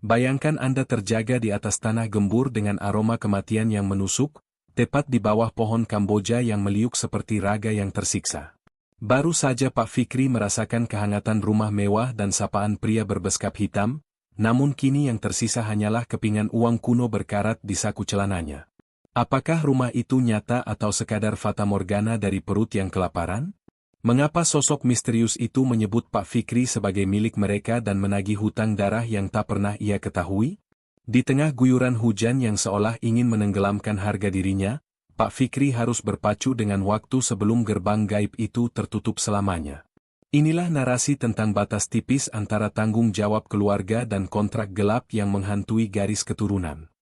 Bayangkan Anda terjaga di atas tanah gembur dengan aroma kematian yang menusuk, tepat di bawah pohon Kamboja yang meliuk seperti raga yang tersiksa. Baru saja Pak Fikri merasakan kehangatan rumah mewah dan sapaan pria berbeskap hitam, namun kini yang tersisa hanyalah kepingan uang kuno berkarat di saku celananya. Apakah rumah itu nyata atau sekadar fatamorgana dari perut yang kelaparan? Mengapa sosok misterius itu menyebut Pak Fikri sebagai milik mereka dan menagih hutang darah yang tak pernah ia ketahui? Di tengah guyuran hujan yang seolah ingin menenggelamkan harga dirinya, Pak Fikri harus berpacu dengan waktu sebelum gerbang gaib itu tertutup selamanya. Inilah narasi tentang batas tipis antara tanggung jawab keluarga dan kontrak gelap yang menghantui garis keturunan.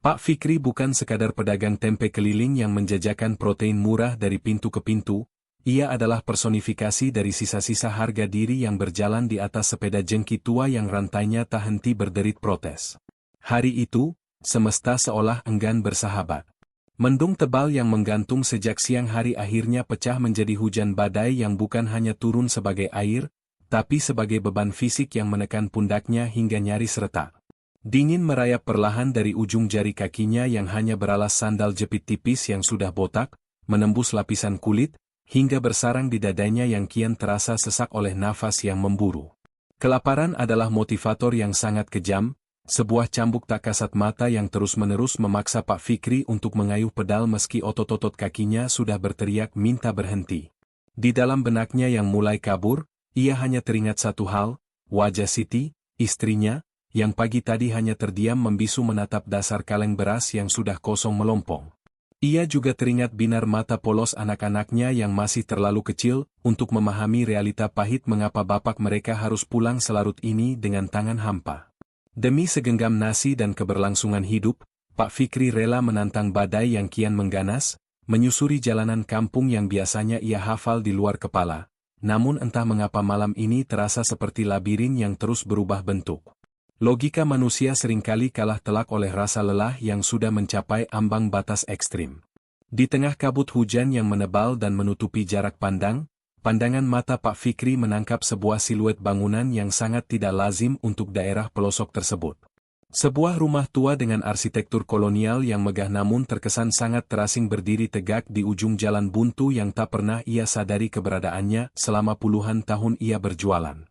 Pak Fikri bukan sekadar pedagang tempe keliling yang menjajakan protein murah dari pintu ke pintu. Ia adalah personifikasi dari sisa-sisa harga diri yang berjalan di atas sepeda jengki tua yang rantainya tak henti berderit protes. Hari itu, semesta seolah enggan bersahabat. Mendung tebal yang menggantung sejak siang hari akhirnya pecah menjadi hujan badai yang bukan hanya turun sebagai air, tapi sebagai beban fisik yang menekan pundaknya hingga nyaris retak. Dingin merayap perlahan dari ujung jari kakinya yang hanya beralas sandal jepit tipis yang sudah botak, menembus lapisan kulit, hingga bersarang di dadanya yang kian terasa sesak oleh nafas yang memburu. Kelaparan adalah motivator yang sangat kejam, sebuah cambuk tak kasat mata yang terus-menerus memaksa Pak Fikri untuk mengayuh pedal meski otot-otot kakinya sudah berteriak minta berhenti. Di dalam benaknya yang mulai kabur, ia hanya teringat satu hal, wajah Siti, istrinya, yang pagi tadi hanya terdiam membisu menatap dasar kaleng beras yang sudah kosong melompong. Ia juga teringat binar mata polos anak-anaknya yang masih terlalu kecil untuk memahami realita pahit mengapa bapak mereka harus pulang selarut ini dengan tangan hampa. Demi segenggam nasi dan keberlangsungan hidup, Pak Fikri rela menantang badai yang kian mengganas, menyusuri jalanan kampung yang biasanya ia hafal di luar kepala, namun entah mengapa malam ini terasa seperti labirin yang terus berubah bentuk. Logika manusia seringkali kalah telak oleh rasa lelah yang sudah mencapai ambang batas ekstrim. Di tengah kabut hujan yang menebal dan menutupi jarak pandang, pandangan mata Pak Fikri menangkap sebuah siluet bangunan yang sangat tidak lazim untuk daerah pelosok tersebut. Sebuah rumah tua dengan arsitektur kolonial yang megah namun terkesan sangat terasing berdiri tegak di ujung jalan buntu yang tak pernah ia sadari keberadaannya selama puluhan tahun ia berjualan.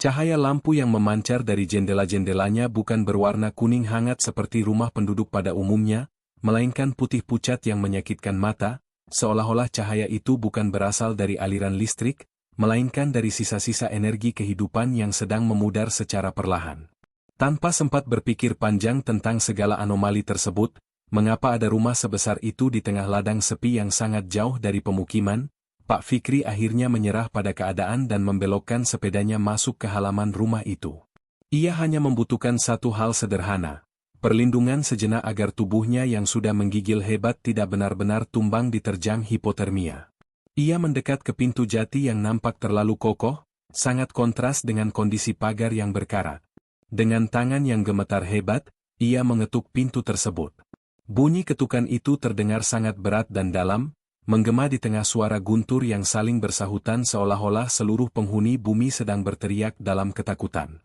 Cahaya lampu yang memancar dari jendela-jendelanya bukan berwarna kuning hangat seperti rumah penduduk pada umumnya, melainkan putih pucat yang menyakitkan mata, seolah-olah cahaya itu bukan berasal dari aliran listrik, melainkan dari sisa-sisa energi kehidupan yang sedang memudar secara perlahan. Tanpa sempat berpikir panjang tentang segala anomali tersebut, mengapa ada rumah sebesar itu di tengah ladang sepi yang sangat jauh dari pemukiman, Pak Fikri akhirnya menyerah pada keadaan dan membelokkan sepedanya masuk ke halaman rumah itu. Ia hanya membutuhkan satu hal sederhana, perlindungan sejenak agar tubuhnya yang sudah menggigil hebat tidak benar-benar tumbang diterjang hipotermia. Ia mendekat ke pintu jati yang nampak terlalu kokoh, sangat kontras dengan kondisi pagar yang berkarat. Dengan tangan yang gemetar hebat, ia mengetuk pintu tersebut. Bunyi ketukan itu terdengar sangat berat dan dalam, menggema di tengah suara guntur yang saling bersahutan seolah-olah seluruh penghuni bumi sedang berteriak dalam ketakutan.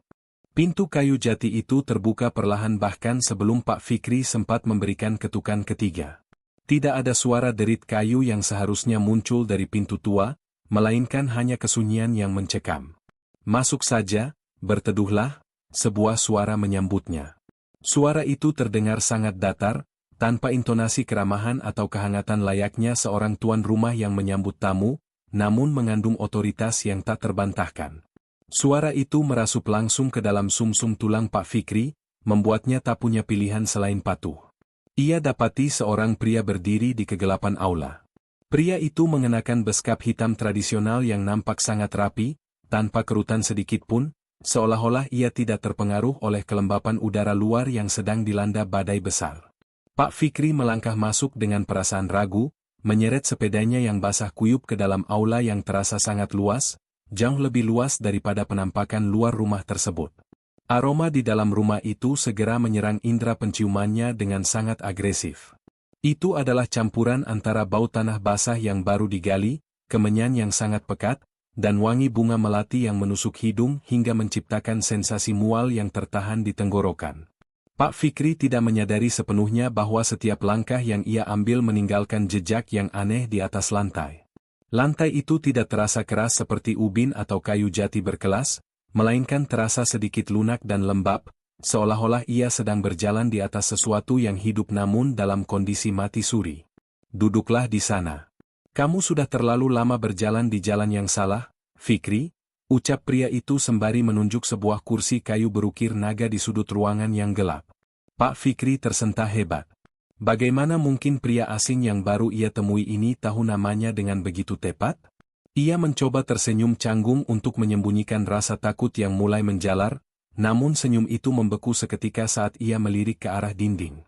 Pintu kayu jati itu terbuka perlahan bahkan sebelum Pak Fikri sempat memberikan ketukan ketiga. Tidak ada suara derit kayu yang seharusnya muncul dari pintu tua, melainkan hanya kesunyian yang mencekam. Masuk saja, berteduhlah, sebuah suara menyambutnya. Suara itu terdengar sangat datar, tanpa intonasi keramahan atau kehangatan layaknya seorang tuan rumah yang menyambut tamu, namun mengandung otoritas yang tak terbantahkan. Suara itu merasup langsung ke dalam sumsum tulang Pak Fikri, membuatnya tak punya pilihan selain patuh. Ia dapati seorang pria berdiri di kegelapan aula. Pria itu mengenakan beskap hitam tradisional yang nampak sangat rapi, tanpa kerutan sedikit pun, seolah-olah ia tidak terpengaruh oleh kelembapan udara luar yang sedang dilanda badai besar. Pak Fikri melangkah masuk dengan perasaan ragu, menyeret sepedanya yang basah kuyup ke dalam aula yang terasa sangat luas, jauh lebih luas daripada penampakan luar rumah tersebut. Aroma di dalam rumah itu segera menyerang indera penciumannya dengan sangat agresif. Itu adalah campuran antara bau tanah basah yang baru digali, kemenyan yang sangat pekat, dan wangi bunga melati yang menusuk hidung hingga menciptakan sensasi mual yang tertahan di tenggorokan. Pak Fikri tidak menyadari sepenuhnya bahwa setiap langkah yang ia ambil meninggalkan jejak yang aneh di atas lantai. Lantai itu tidak terasa keras seperti ubin atau kayu jati berkelas, melainkan terasa sedikit lunak dan lembab, seolah-olah ia sedang berjalan di atas sesuatu yang hidup namun dalam kondisi mati suri. Duduklah di sana. Kamu sudah terlalu lama berjalan di jalan yang salah, Fikri, ucap pria itu sembari menunjuk sebuah kursi kayu berukir naga di sudut ruangan yang gelap. Pak Fikri tersentak hebat. Bagaimana mungkin pria asing yang baru ia temui ini tahu namanya dengan begitu tepat? Ia mencoba tersenyum canggung untuk menyembunyikan rasa takut yang mulai menjalar, namun senyum itu membeku seketika saat ia melirik ke arah dinding.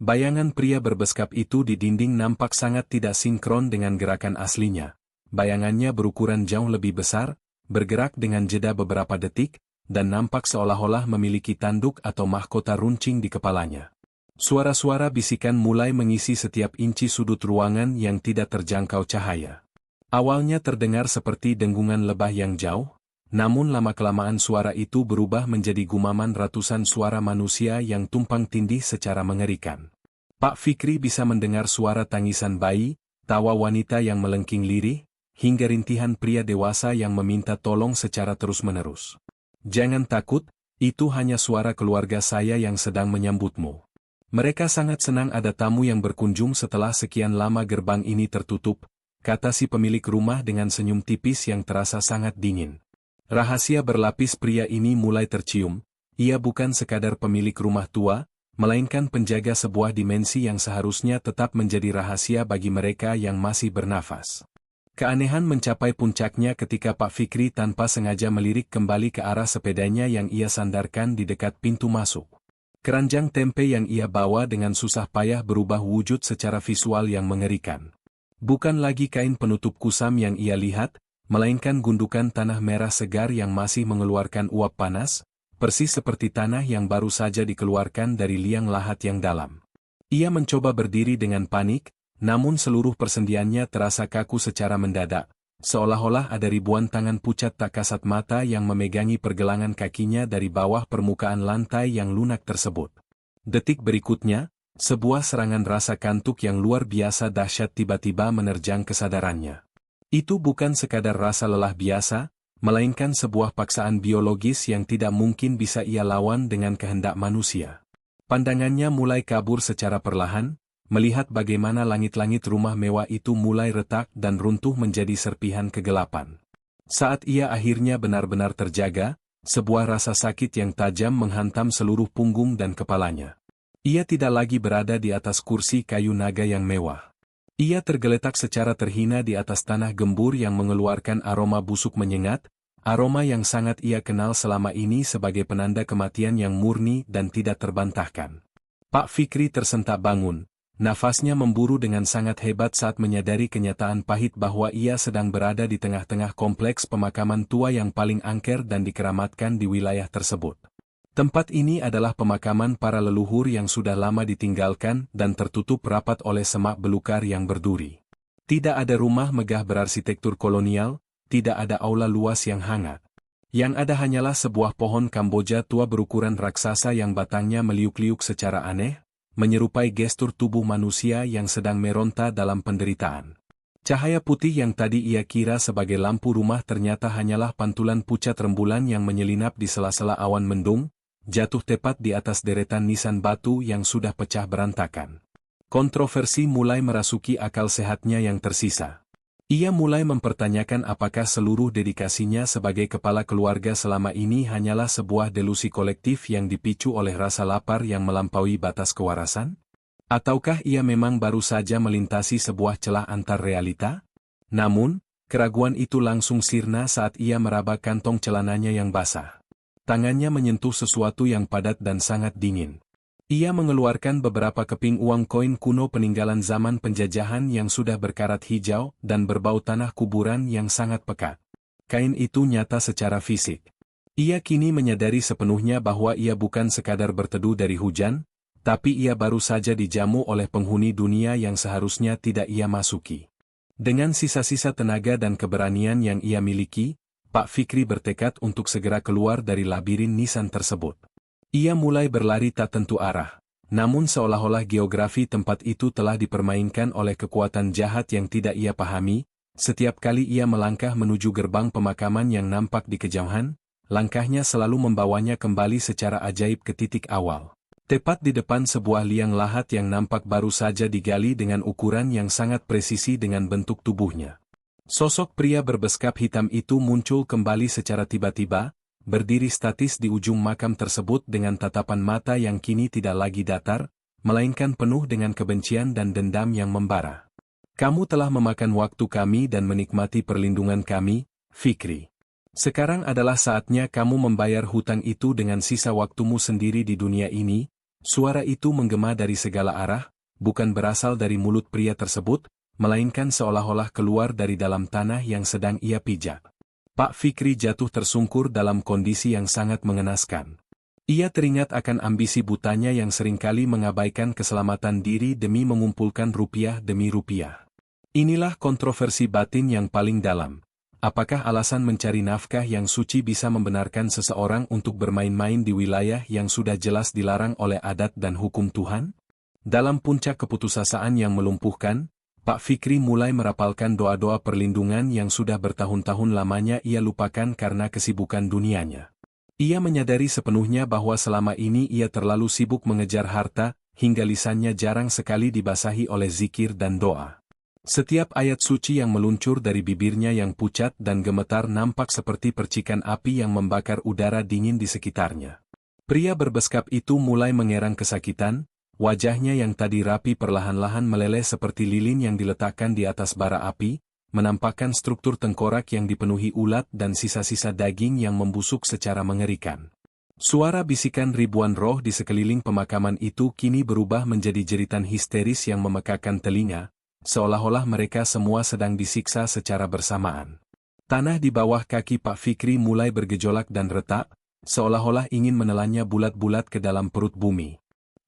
Bayangan pria berbeskap itu di dinding nampak sangat tidak sinkron dengan gerakan aslinya. Bayangannya berukuran jauh lebih besar, bergerak dengan jeda beberapa detik, dan nampak seolah-olah memiliki tanduk atau mahkota runcing di kepalanya. Suara-suara bisikan mulai mengisi setiap inci sudut ruangan yang tidak terjangkau cahaya. Awalnya terdengar seperti denggungan lebah yang jauh, namun lama-kelamaan suara itu berubah menjadi gumaman ratusan suara manusia yang tumpang tindih secara mengerikan. Pak Fikri bisa mendengar suara tangisan bayi, tawa wanita yang melengking lirih, hingga rintihan pria dewasa yang meminta tolong secara terus-menerus. Jangan takut, itu hanya suara keluarga saya yang sedang menyambutmu. Mereka sangat senang ada tamu yang berkunjung setelah sekian lama gerbang ini tertutup, kata si pemilik rumah dengan senyum tipis yang terasa sangat dingin. Rahasia berlapis pria ini mulai tercium, ia bukan sekadar pemilik rumah tua, melainkan penjaga sebuah dimensi yang seharusnya tetap menjadi rahasia bagi mereka yang masih bernafas. Keanehan mencapai puncaknya ketika Pak Fikri tanpa sengaja melirik kembali ke arah sepedanya yang ia sandarkan di dekat pintu masuk. Keranjang tempe yang ia bawa dengan susah payah berubah wujud secara visual yang mengerikan. Bukan lagi kain penutup kusam yang ia lihat, melainkan gundukan tanah merah segar yang masih mengeluarkan uap panas, persis seperti tanah yang baru saja dikeluarkan dari liang lahat yang dalam. Ia mencoba berdiri dengan panik, namun seluruh persendiannya terasa kaku secara mendadak, seolah-olah ada ribuan tangan pucat tak kasat mata yang memegangi pergelangan kakinya dari bawah permukaan lantai yang lunak tersebut. Detik berikutnya, sebuah serangan rasa kantuk yang luar biasa dahsyat tiba-tiba menerjang kesadarannya. Itu bukan sekadar rasa lelah biasa, melainkan sebuah paksaan biologis yang tidak mungkin bisa ia lawan dengan kehendak manusia. Pandangannya mulai kabur secara perlahan, melihat bagaimana langit-langit rumah mewah itu mulai retak dan runtuh menjadi serpihan kegelapan. Saat ia akhirnya benar-benar terjaga, sebuah rasa sakit yang tajam menghantam seluruh punggung dan kepalanya. Ia tidak lagi berada di atas kursi kayu naga yang mewah. Ia tergeletak secara terhina di atas tanah gembur yang mengeluarkan aroma busuk menyengat, aroma yang sangat ia kenal selama ini sebagai penanda kematian yang murni dan tidak terbantahkan. Pak Fikri tersentak bangun, nafasnya memburu dengan sangat hebat saat menyadari kenyataan pahit bahwa ia sedang berada di tengah-tengah kompleks pemakaman tua yang paling angker dan dikeramatkan di wilayah tersebut. Tempat ini adalah pemakaman para leluhur yang sudah lama ditinggalkan dan tertutup rapat oleh semak belukar yang berduri. Tidak ada rumah megah berarsitektur kolonial, tidak ada aula luas yang hangat. Yang ada hanyalah sebuah pohon Kamboja tua berukuran raksasa yang batangnya meliuk-liuk secara aneh, menyerupai gestur tubuh manusia yang sedang meronta dalam penderitaan. Cahaya putih yang tadi ia kira sebagai lampu rumah ternyata hanyalah pantulan pucat rembulan yang menyelinap di sela-sela awan mendung, jatuh tepat di atas deretan nisan batu yang sudah pecah berantakan. Kontroversi mulai merasuki akal sehatnya yang tersisa. Ia mulai mempertanyakan apakah seluruh dedikasinya sebagai kepala keluarga selama ini hanyalah sebuah delusi kolektif yang dipicu oleh rasa lapar yang melampaui batas kewarasan? Ataukah ia memang baru saja melintasi sebuah celah antar realita? Namun, keraguan itu langsung sirna saat ia meraba kantong celananya yang basah. Tangannya menyentuh sesuatu yang padat dan sangat dingin. Ia mengeluarkan beberapa keping uang koin kuno peninggalan zaman penjajahan yang sudah berkarat hijau dan berbau tanah kuburan yang sangat pekat. Kain itu nyata secara fisik. Ia kini menyadari sepenuhnya bahwa ia bukan sekadar berteduh dari hujan, tapi ia baru saja dijamu oleh penghuni dunia yang seharusnya tidak ia masuki. Dengan sisa-sisa tenaga dan keberanian yang ia miliki, Pak Fikri bertekad untuk segera keluar dari labirin nisan tersebut. Ia mulai berlari tak tentu arah, namun seolah-olah geografi tempat itu telah dipermainkan oleh kekuatan jahat yang tidak ia pahami. Setiap kali ia melangkah menuju gerbang pemakaman yang nampak di kejauhan, langkahnya selalu membawanya kembali secara ajaib ke titik awal. Tepat di depan sebuah liang lahat yang nampak baru saja digali dengan ukuran yang sangat presisi dengan bentuk tubuhnya. Sosok pria berbeskap hitam itu muncul kembali secara tiba-tiba, berdiri statis di ujung makam tersebut dengan tatapan mata yang kini tidak lagi datar, melainkan penuh dengan kebencian dan dendam yang membara. Kamu telah memakan waktu kami dan menikmati perlindungan kami, Fikri. Sekarang adalah saatnya kamu membayar hutang itu dengan sisa waktumu sendiri di dunia ini. Suara itu menggema dari segala arah, bukan berasal dari mulut pria tersebut, melainkan seolah-olah keluar dari dalam tanah yang sedang ia pijak. Pak Fikri jatuh tersungkur dalam kondisi yang sangat mengenaskan. Ia teringat akan ambisi butanya yang seringkali mengabaikan keselamatan diri demi mengumpulkan rupiah demi rupiah. Inilah kontroversi batin yang paling dalam. Apakah alasan mencari nafkah yang suci bisa membenarkan seseorang untuk bermain-main di wilayah yang sudah jelas dilarang oleh adat dan hukum Tuhan? Dalam puncak keputusasaan yang melumpuhkan, Pak Fikri mulai merapalkan doa-doa perlindungan yang sudah bertahun-tahun lamanya ia lupakan karena kesibukan dunianya. Ia menyadari sepenuhnya bahwa selama ini ia terlalu sibuk mengejar harta, hingga lisannya jarang sekali dibasahi oleh zikir dan doa. Setiap ayat suci yang meluncur dari bibirnya yang pucat dan gemetar nampak seperti percikan api yang membakar udara dingin di sekitarnya. Pria berbeskap itu mulai mengerang kesakitan, wajahnya yang tadi rapi perlahan-lahan meleleh seperti lilin yang diletakkan di atas bara api, menampakkan struktur tengkorak yang dipenuhi ulat dan sisa-sisa daging yang membusuk secara mengerikan. Suara bisikan ribuan roh di sekeliling pemakaman itu kini berubah menjadi jeritan histeris yang memekakan telinga, seolah-olah mereka semua sedang disiksa secara bersamaan. Tanah di bawah kaki Pak Fikri mulai bergejolak dan retak, seolah-olah ingin menelannya bulat-bulat ke dalam perut bumi.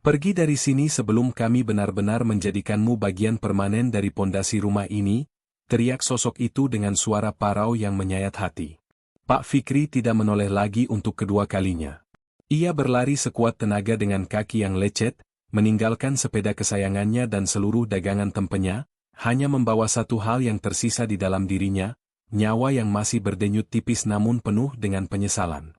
Pergi dari sini sebelum kami benar-benar menjadikanmu bagian permanen dari pondasi rumah ini, teriak sosok itu dengan suara parau yang menyayat hati. Pak Fikri tidak menoleh lagi untuk kedua kalinya. Ia berlari sekuat tenaga dengan kaki yang lecet, meninggalkan sepeda kesayangannya dan seluruh dagangan tempenya, hanya membawa satu hal yang tersisa di dalam dirinya, nyawa yang masih berdenyut tipis namun penuh dengan penyesalan.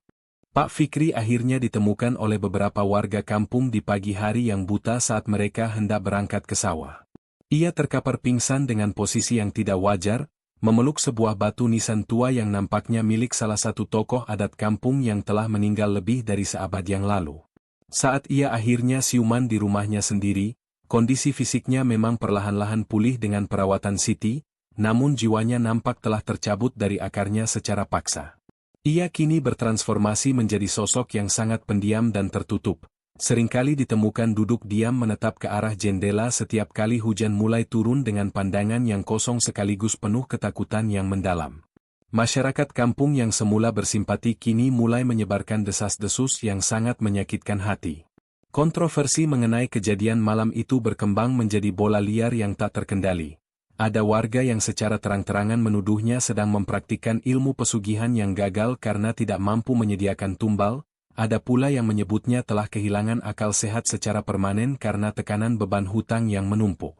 Pak Fikri akhirnya ditemukan oleh beberapa warga kampung di pagi hari yang buta saat mereka hendak berangkat ke sawah. Ia terkapar pingsan dengan posisi yang tidak wajar, memeluk sebuah batu nisan tua yang nampaknya milik salah satu tokoh adat kampung yang telah meninggal lebih dari seabad yang lalu. Saat ia akhirnya siuman di rumahnya sendiri, kondisi fisiknya memang perlahan-lahan pulih dengan perawatan Siti, namun jiwanya nampak telah tercabut dari akarnya secara paksa. Ia kini bertransformasi menjadi sosok yang sangat pendiam dan tertutup. Seringkali ditemukan duduk diam menetap ke arah jendela setiap kali hujan mulai turun dengan pandangan yang kosong sekaligus penuh ketakutan yang mendalam. Masyarakat kampung yang semula bersimpati kini mulai menyebarkan desas-desus yang sangat menyakitkan hati. Kontroversi mengenai kejadian malam itu berkembang menjadi bola liar yang tak terkendali. Ada warga yang secara terang-terangan menuduhnya sedang mempraktikkan ilmu pesugihan yang gagal karena tidak mampu menyediakan tumbal. Ada pula yang menyebutnya telah kehilangan akal sehat secara permanen karena tekanan beban hutang yang menumpuk.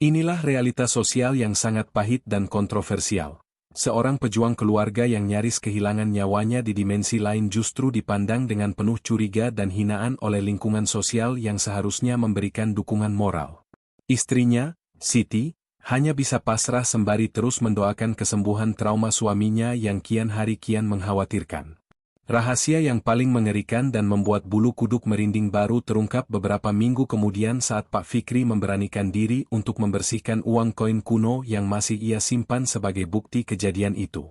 Inilah realitas sosial yang sangat pahit dan kontroversial. Seorang pejuang keluarga yang nyaris kehilangan nyawanya di dimensi lain justru dipandang dengan penuh curiga dan hinaan oleh lingkungan sosial yang seharusnya memberikan dukungan moral. Istrinya, Siti, hanya bisa pasrah sembari terus mendoakan kesembuhan trauma suaminya yang kian hari kian mengkhawatirkan. Rahasia yang paling mengerikan dan membuat bulu kuduk merinding baru terungkap beberapa minggu kemudian saat Pak Fikri memberanikan diri untuk membersihkan uang koin kuno yang masih ia simpan sebagai bukti kejadian itu.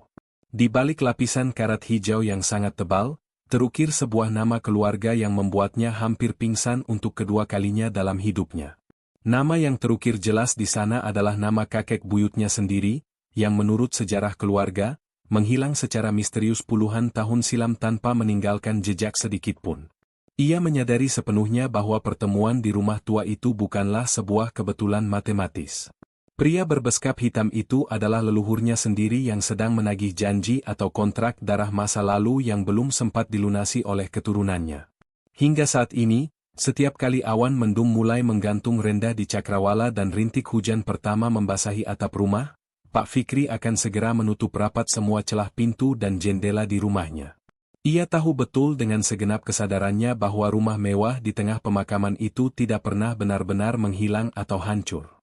Di balik lapisan karat hijau yang sangat tebal, terukir sebuah nama keluarga yang membuatnya hampir pingsan untuk kedua kalinya dalam hidupnya. Nama yang terukir jelas di sana adalah nama kakek buyutnya sendiri, yang menurut sejarah keluarga, menghilang secara misterius puluhan tahun silam tanpa meninggalkan jejak sedikitpun. Ia menyadari sepenuhnya bahwa pertemuan di rumah tua itu bukanlah sebuah kebetulan matematis. Pria berbeskap hitam itu adalah leluhurnya sendiri yang sedang menagih janji atau kontrak darah masa lalu yang belum sempat dilunasi oleh keturunannya. Hingga saat ini, setiap kali awan mendung mulai menggantung rendah di cakrawala dan rintik hujan pertama membasahi atap rumah, Pak Fikri akan segera menutup rapat semua celah pintu dan jendela di rumahnya. Ia tahu betul dengan segenap kesadarannya bahwa rumah mewah di tengah pemakaman itu tidak pernah benar-benar menghilang atau hancur.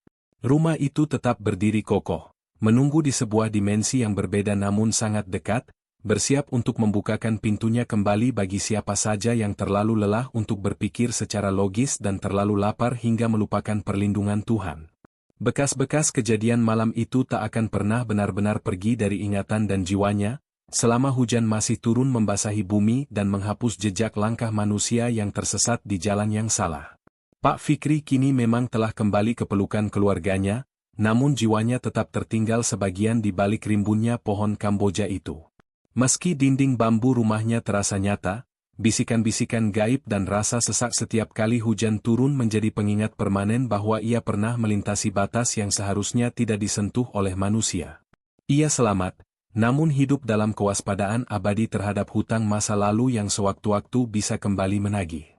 Rumah itu tetap berdiri kokoh, menunggu di sebuah dimensi yang berbeda namun sangat dekat, bersiap untuk membukakan pintunya kembali bagi siapa saja yang terlalu lelah untuk berpikir secara logis dan terlalu lapar hingga melupakan perlindungan Tuhan. Bekas-bekas kejadian malam itu tak akan pernah benar-benar pergi dari ingatan dan jiwanya, selama hujan masih turun membasahi bumi dan menghapus jejak langkah manusia yang tersesat di jalan yang salah. Pak Fikri kini memang telah kembali ke pelukan keluarganya, namun jiwanya tetap tertinggal sebagian di balik rimbunnya pohon Kamboja itu. Meski dinding bambu rumahnya terasa nyata, bisikan-bisikan gaib dan rasa sesak setiap kali hujan turun menjadi pengingat permanen bahwa ia pernah melintasi batas yang seharusnya tidak disentuh oleh manusia. Ia selamat, namun hidup dalam kewaspadaan abadi terhadap hutang masa lalu yang sewaktu-waktu bisa kembali menagih.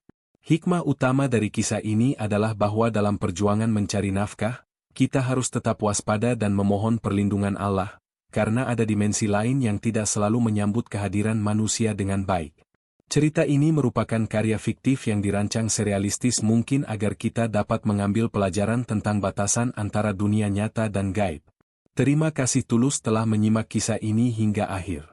Hikmah utama dari kisah ini adalah bahwa dalam perjuangan mencari nafkah, kita harus tetap waspada dan memohon perlindungan Allah, karena ada dimensi lain yang tidak selalu menyambut kehadiran manusia dengan baik. Cerita ini merupakan karya fiktif yang dirancang serealistis mungkin agar kita dapat mengambil pelajaran tentang batasan antara dunia nyata dan gaib. Terima kasih tulus telah menyimak kisah ini hingga akhir.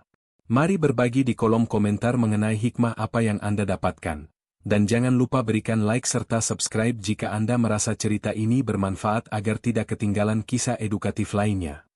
Mari berbagi di kolom komentar mengenai hikmah apa yang Anda dapatkan. Dan jangan lupa berikan like serta subscribe jika Anda merasa cerita ini bermanfaat agar tidak ketinggalan kisah edukatif lainnya.